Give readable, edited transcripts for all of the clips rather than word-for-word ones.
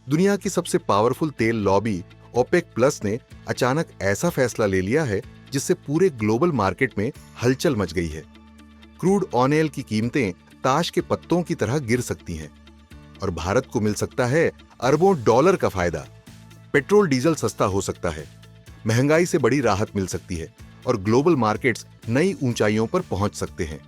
दुनिया की सबसे पावरफुल तेल लॉबी ओपेक प्लस ने अचानक ऐसा फैसला ले लिया है जिससे पूरे ग्लोबल मार्केट में हलचल मच गई है। क्रूड ऑयल की कीमतें ताश के पत्तों की तरह गिर सकती हैं और भारत को मिल सकता है अरबों डॉलर का फायदा। पेट्रोल डीजल सस्ता हो सकता है, महंगाई से बड़ी राहत मिल सकती है और ग्लोबल मार्केट्स नई ऊंचाइयों पर पहुंच सकते हैं।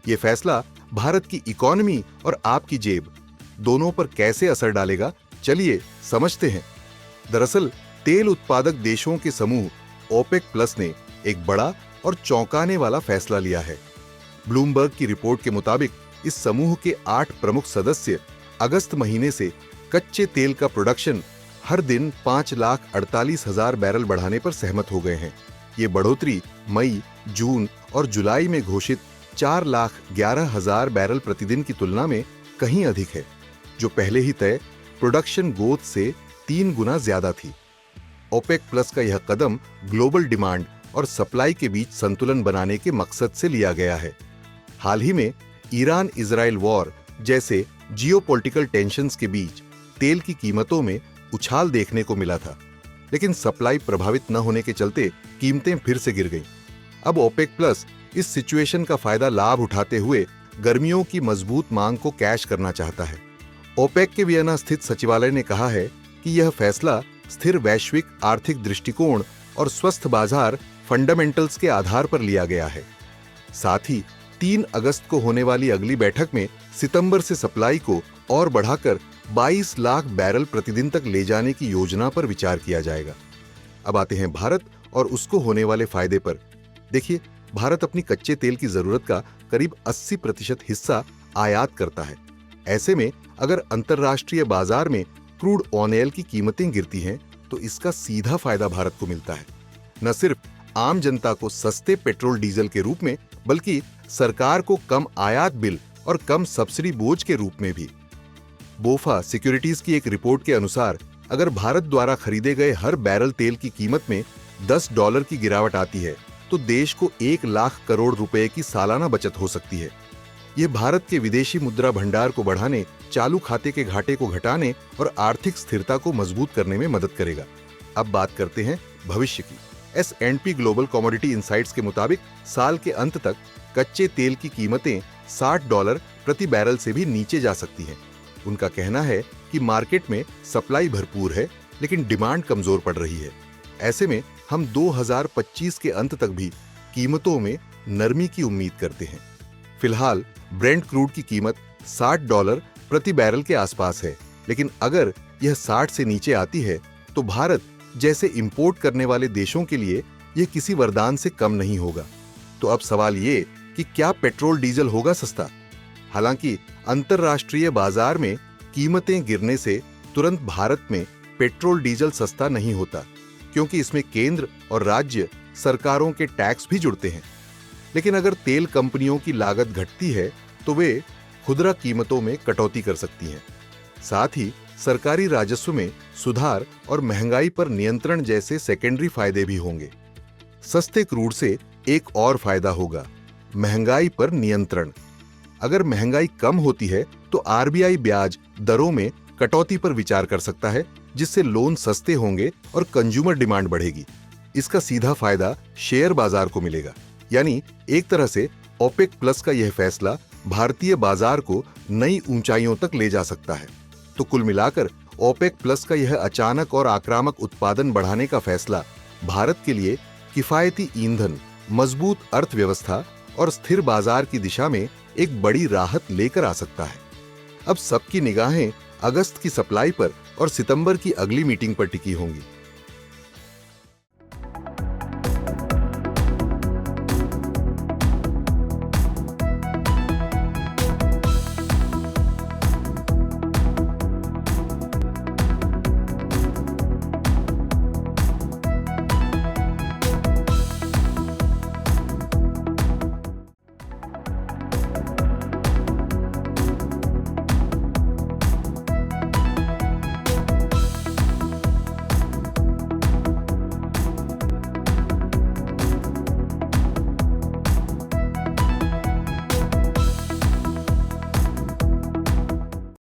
यह फैसला भारत की इकोनॉमी और आपकी जेब दोनों पर कैसे असर डालेगा, चलिए समझते हैं। दरअसल तेल उत्पादक देशों के समूह ओपेक प्लस ने एक बड़ा और चौंकाने वाला फैसला लिया है। ब्लूमबर्ग की रिपोर्ट के मुताबिक इस समूह के 8 प्रमुख सदस्य अगस्त महीने से कच्चे तेल का प्रोडक्शन हर दिन 5,48,000 बैरल बढ़ाने पर सहमत हो गए हैं। ये बढ़ोतरी मई, जून और जुलाई में घोषित 4,11,000 बैरल प्रतिदिन की तुलना में कहीं अधिक है, जो पहले ही तय प्रोडक्शन ग्रोथ से 3 गुना ज्यादा थी। ओपेक प्लस का यह कदम ग्लोबल डिमांड और सप्लाई के बीच संतुलन बनाने के मकसद से लिया गया है। हाल ही में ईरान इजराइल वॉर जैसे जियोपॉलिटिकल टेंशन्स के बीच तेल की कीमतों में उछाल देखने को मिला था, लेकिन सप्लाई प्रभावित न होने के चलते कीमतें फिर से गिर गईं। अब ओपेक प्लस इस सिचुएशन का फायदा लाभ उठाते हुए गर्मियों की मजबूत मांग को कैश करना चाहता है। ओपेक के वियना स्थित सचिवालय ने कहा है कि यह फैसला स्थिर वैश्विक आर्थिक दृष्टिकोण और स्वस्थ बाजार फंडामेंटल्स के आधार पर लिया गया है। साथ ही 3 अगस्त को होने वाली अगली बैठक में सितंबर से सप्लाई को और बढ़ाकर 22 लाख बैरल प्रतिदिन तक ले जाने की योजना पर विचार किया जाएगा। अब आते हैं भारत और उसको होने वाले फायदे पर। देखिए, भारत अपनी कच्चे तेल की जरूरत का करीब 80% हिस्सा आयात करता है। ऐसे में अगर अंतर्राष्ट्रीय बाजार में क्रूड ऑयल की कीमतें गिरती हैं, तो इसका सीधा फायदा भारत को मिलता है। न सिर्फ आम जनता को सस्ते पेट्रोल डीजल के रूप में, बल्कि सरकार को कम आयात बिल और कम सब्सिडी बोझ के रूप में भी। बोफा सिक्योरिटीज की एक रिपोर्ट के अनुसार अगर भारत द्वारा खरीदे गए हर बैरल तेल की कीमत में $10 की गिरावट आती है, तो देश को 1 लाख करोड़ रुपए की सालाना बचत हो सकती है। यह भारत के विदेशी मुद्रा भंडार को बढ़ाने, चालू खाते के घाटे को घटाने और आर्थिक स्थिरता को मजबूत करने में मदद करेगा। अब बात करते हैं भविष्य की। S&P ग्लोबल कमोडिटी इनसाइट्स के मुताबिक साल के अंत तक कच्चे तेल की कीमतें $60 प्रति बैरल से भी नीचे जा सकती हैं। उनका कहना है कि मार्केट में सप्लाई भरपूर है, लेकिन डिमांड कमजोर पड़ रही है। ऐसे में हम 2025 के अंत तक भी कीमतों में नरमी की उम्मीद करते हैं। फिलहाल ब्रेंट क्रूड की कीमत $60 प्रति बैरल के आसपास है, लेकिन अगर यह 60 से नीचे आती है तो भारत जैसे इंपोर्ट करने वाले देशों के लिए यह किसी वरदान से कम नहीं होगा। तो अब सवाल ये कि क्या पेट्रोल डीजल होगा सस्ता? हालांकि अंतर्राष्ट्रीय बाजार में कीमतें गिरने से तुरंत भारत में पेट्रोल डीजल सस्ता नहीं होता, क्योंकि इसमें केंद्र और राज्य सरकारों के टैक्स भी जुड़ते हैं। लेकिन अगर तेल कंपनियों की लागत घटती है तो वे खुदरा कीमतों में कटौती कर सकती हैं। साथ ही सरकारी राजस्व में सुधार और महंगाई पर नियंत्रण जैसे सेकेंडरी फायदे भी होंगे। सस्ते क्रूड से एक और फायदा होगा, महंगाई पर नियंत्रण। अगर महंगाई कम होती है तो आरबीआई ब्याज दरों में कटौती पर विचार कर सकता है, जिससे लोन सस्ते होंगे और कंज्यूमर डिमांड बढ़ेगी। इसका सीधा फायदा शेयर बाजार को मिलेगा। यानी एक तरह से ओपेक प्लस का यह फैसला भारतीय बाजार को नई ऊंचाइयों तक ले जा सकता है। तो कुल मिलाकर ओपेक प्लस का यह अचानक और आक्रामक उत्पादन बढ़ाने का फैसला भारत के लिए किफायती ईंधन, मजबूत अर्थव्यवस्था और स्थिर बाजार की दिशा में एक बड़ी राहत लेकर आ सकता है। अब सबकी निगाहें अगस्त की सप्लाई पर और सितंबर की अगली मीटिंग पर टिकी होंगी।